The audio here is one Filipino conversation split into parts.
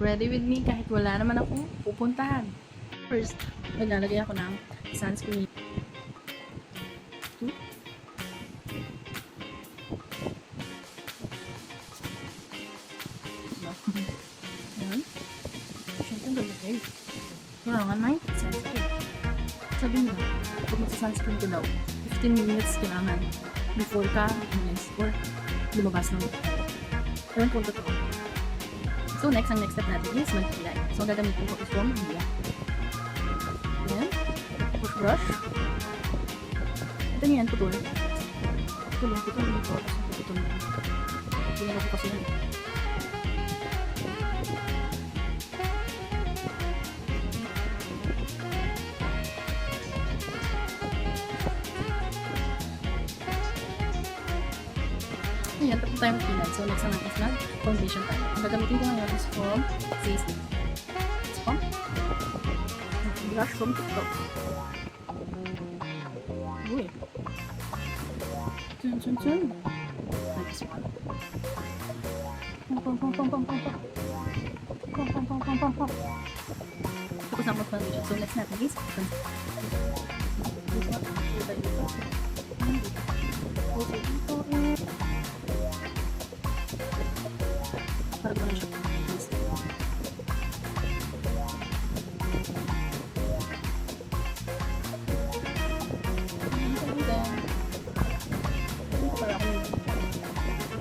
ready with me kahit wala naman akong pupuntahan. First, naglalagay ako ng sunscreen. Ayan. Siyempre, naglalagay. Kailangan may sunscreen. Sabi nila, pag magsa-sunscreen ko daw, 15 minutes kailangan before ka umalis or lumabas ng ewan kung totoo. So, ang next step natin is mag-apply. So, ang gagamitin ko is from India. Ayan. Push brush. Ito niyan, putol. Putol dito. Putol na. Pinalo ko kasi yun. Ayan, tapos tayo mag-pilay. So, next naman is foundation tayo. Ang gagamitin ko ngayon is from CSD. It's from brush from TikTok. Uy. Chun. Like this one. Pum. Tapos na mag-foundation. So, next natin is this one. Also, dito. Para ko na siya.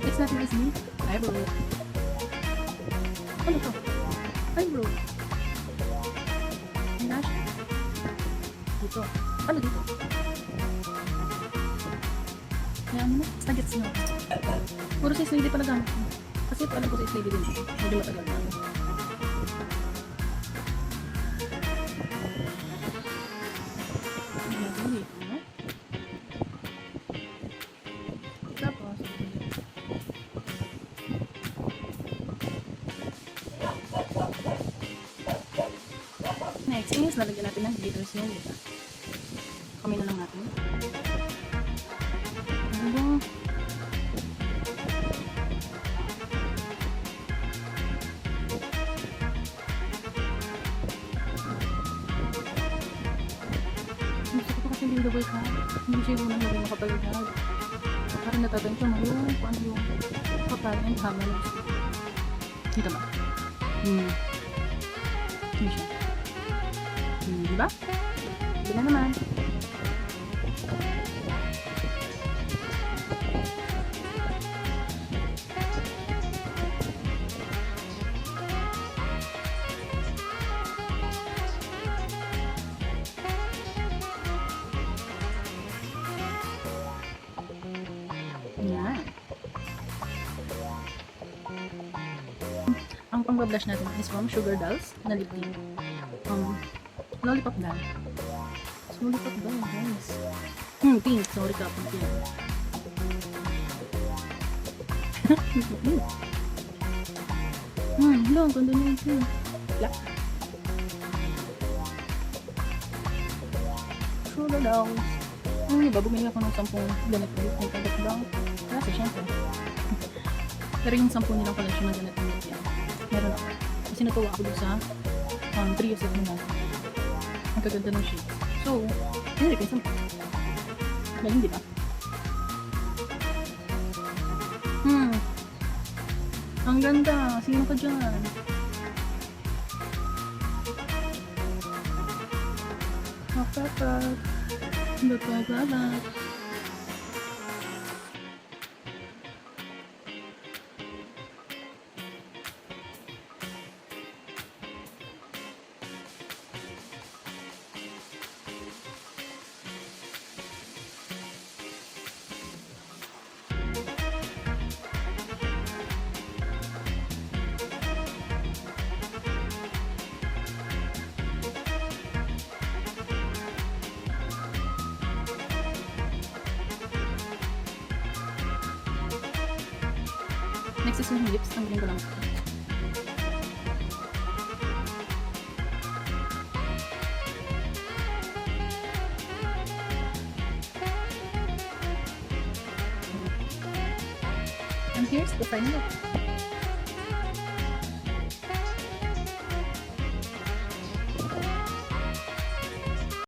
Next natin is the eyebrow. Ano to? Eyebrow. Eyelash. Dito. Ano dito? Kaya ano na? Basta gets nyo. Puro size lady pala gamit ko. Kasi ito alam ko size lady din. Medyo matagal na. Tapos, next is lalagyan natin ng glitters niya, diba? Kamay na lang natin. Ano? Gusto ko kasi yung double hat. Hindi siya yung nang maging makapaligad. Parang natatensya mo yung kung ano yung kapal and hammer. Dito ba? Hindi siya. Diba? Diba na naman? Yan. Ang pang-blush natin is from Sugar Dolls na lip tint. Lollipop doll. Lollipop doll, guys. Pink. Sorry ka, pink yan. Hello, ang ganda na yung black. Sugar Dolls. Diba, bumili ako ng 10 ganito yung product lang. Kasi syempre. Pero yung 10 nilang collection ng ganito yan. Meron ako. Kasi natuwa ako doon sa 3 years ago na. Ang kaganda ng shade. So, hindi kayo 10. Galing, diba? Ang ganda. Sino ka dyan? Makakat. Nagkagalat. Next is yung lips. Tanggalin ko lang. And here's the final look.